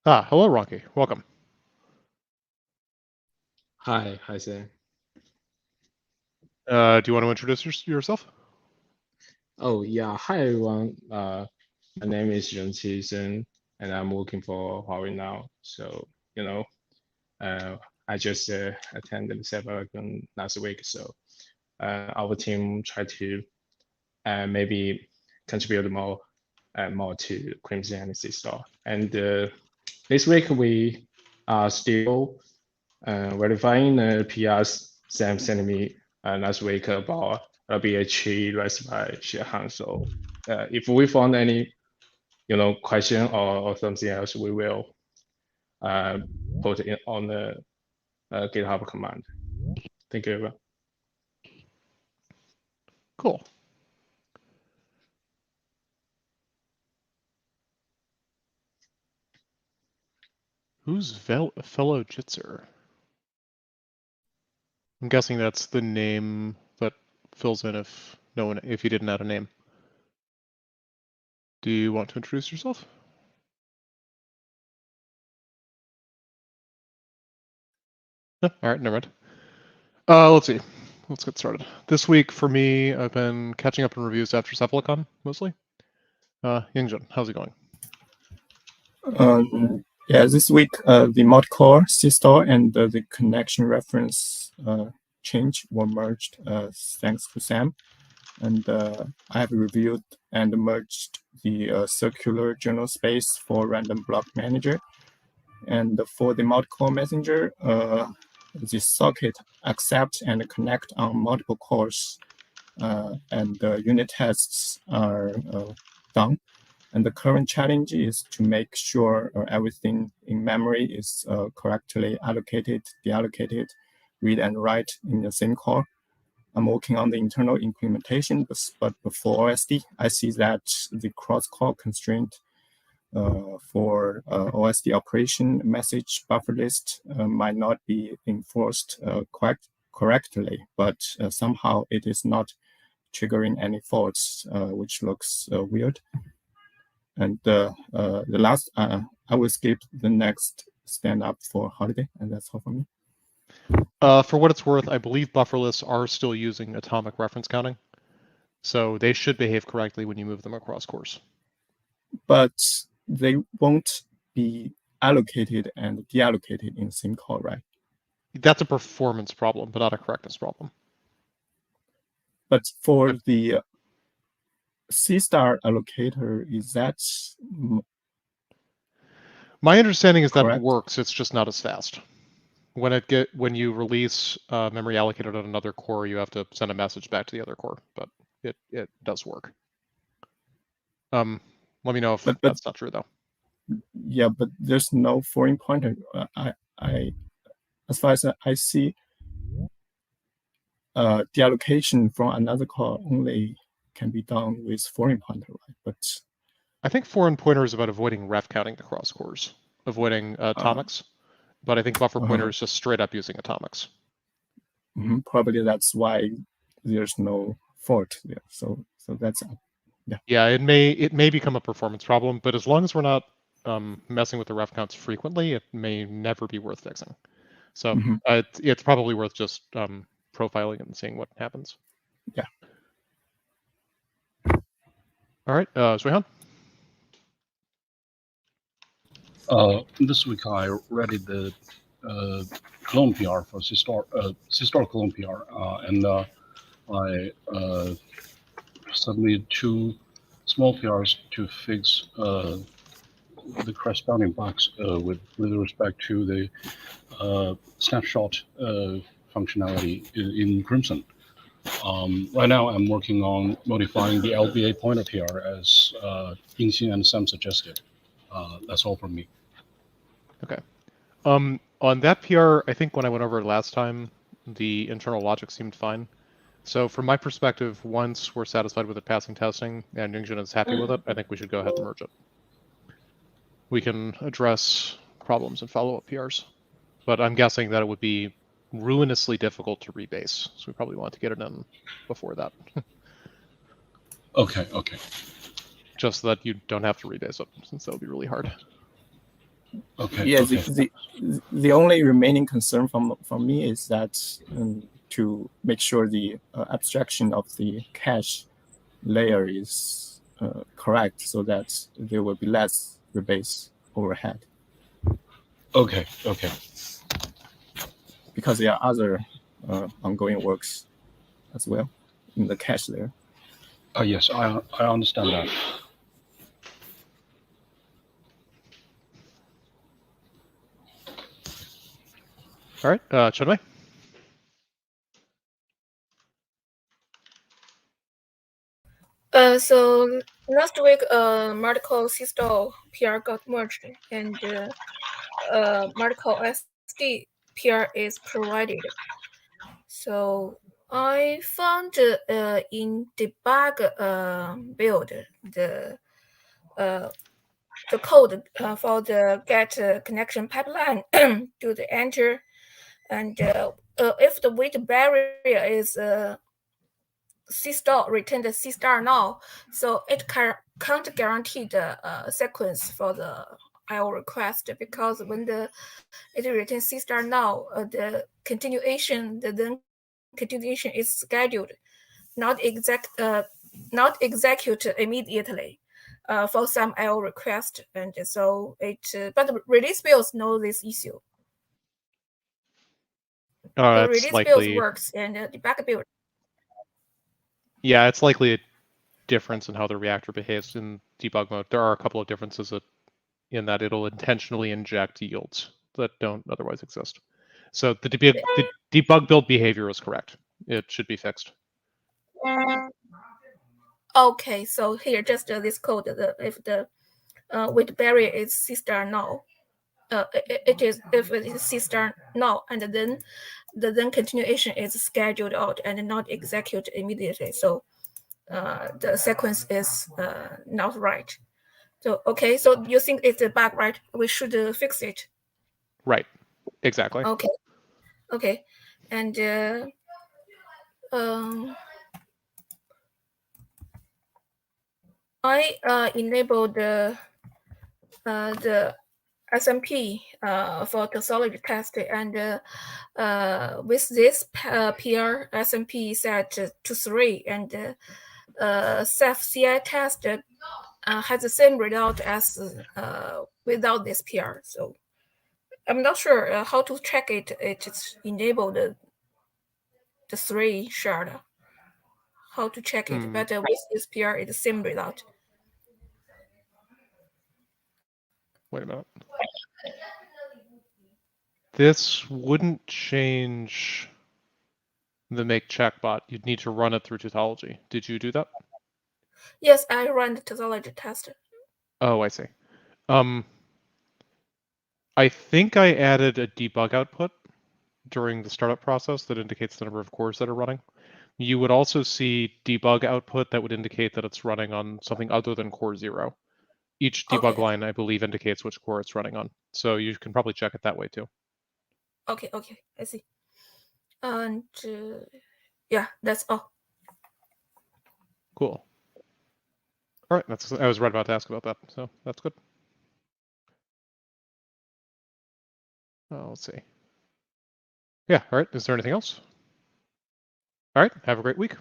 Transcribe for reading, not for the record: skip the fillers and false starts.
Hello, Rocky. Welcome. Hi, Sam. Do you want to introduce yourself? Oh yeah, hi everyone. My name is Renqi Zhen, and I'm working for Huawei now. So you know, uh, I just attended the Ceph last week. So our team tried to maybe contribute more to Crimson and SeaStore. And this week we are still verifying the PRs Sam sent me last week about BH recipe share. So if we found any question or something else, we will uh, put it on the GitHub command. Thank you. Cool. Who's fellow Jitzer? I'm guessing that's the name that fills in if you didn't add a name. Do you want to introduce yourself? No? All right, never mind. Let's see. Let's get started. This week for me, I've been catching up on reviews after Cephalicon mostly. Yingjun, how's it going? Yeah, this week the multi-core SeaStore and the connection reference change were merged thanks to Sam. And I have reviewed and merged the circular journal space for random block manager. And for the multi-core messenger, the socket accept and connect on multiple cores, and the unit tests are done. And the current challenge is to make sure everything in memory is correctly allocated, deallocated, read and write in the same core. I'm working on the internal implementation, but before OSD, I see that the cross-core constraint for OSD operation message buffer list might not be enforced correctly, but somehow it is not triggering any faults, which looks weird. And the last, I will skip the next stand up for holiday, and that's all for me. For what it's worth, I believe buffer lists are still using atomic reference counting, so they should behave correctly when you move them across cores. But they won't be allocated and deallocated in the same core, right? That's a performance problem, but not a correctness problem. But for the C-star allocator, is that my understanding is that correct? it works, it's just not as fast. When you release memory allocated on another core, you have to send a message back to the other core, but it does work. Let me know if that's not true though. Yeah, but there's no foreign pointer. As far as I see, deallocation from another core only can be done with foreign pointer, right? But I think foreign pointer is about avoiding ref counting the cross cores, avoiding atomics. But I think buffer pointer is just straight up using atomics. Probably that's why there's no fault there. So that's yeah. Yeah, it may become a performance problem, but as long as we're not messing with the ref counts frequently, it may never be worth fixing. So it's probably worth just profiling and seeing what happens. Yeah. All right, Zuihan. This week I read the clone PR for SeaStore clone PR, and I submitted 2 small PRs to fix the corresponding bugs with respect to the snapshot functionality in Crimson. Right now, I'm working on modifying the LBA pointer PR as Yingxin and Sam suggested. That's all from me. Okay. On that PR, I think when I went over it last time, the internal logic seemed fine. So from my perspective, once we're satisfied with it passing testing and Yingjun is happy with it, I think we should go ahead and merge it. We can address problems and follow-up PRs. But I'm guessing that it would be ruinously difficult to rebase, so we probably want to get it in before that. Okay. Just so that you don't have to rebase it, since that would be really hard. Okay. Yeah, Okay. the only remaining concern from me is that to make sure the abstraction of the cache layer is correct, so that there will be less rebase overhead. Okay. Okay. Because there are other ongoing works as well in the cache layer. Yes, I understand that. All right, Chenmei. So last week, Marticle SeaStore PR got merged, and Marticle SD PR is provided. So I found in debug build the code for the get connection pipeline to the enter, and if the weight barrier is C-star return the C-star now, so it can't guarantee the sequence for the IO request, because when it returns C-star now, the continuation, the then continuation is scheduled, not not execute immediately for some IO request, and so but the release builds know this issue. The It's release builds likely. works, and debug build. Yeah, it's likely a difference in how the reactor behaves in debug mode. There are a couple of differences in that it'll intentionally inject yields that don't otherwise exist. So the debug build behavior is correct. It should be fixed. Okay, so here just this code. If the weight barrier is C-star now, it is if it is C-star now, and then the then continuation is scheduled out and not execute immediately. So the sequence is not right. So okay, so you think it's a bug, right? We should fix it. Right. Exactly. Okay. Okay, and I enabled the SMP for toxology test, and with this PR SMP set to 3, and Ceph CI test has the same result as without this PR. So I'm not sure how to check it. It's enabled the 3 shard. How to check it? But with this PR, it's the same result. Wait a minute. This wouldn't change the make check bot. You'd need to run it through tautology. Did you do that? Yes, I ran the tautology test. Oh, I see. I think I added a debug output during the startup process that indicates the number of cores that are running. You would also see debug output that would indicate that it's running on something other than core 0. Each debug line, I believe, indicates which core it's running on. So you can probably check it that way too. Okay, I see. And yeah, that's all. Cool. All right, I was right about to ask about that, so that's good. Let's see. Yeah, all right, is there anything else? All right, have a great week.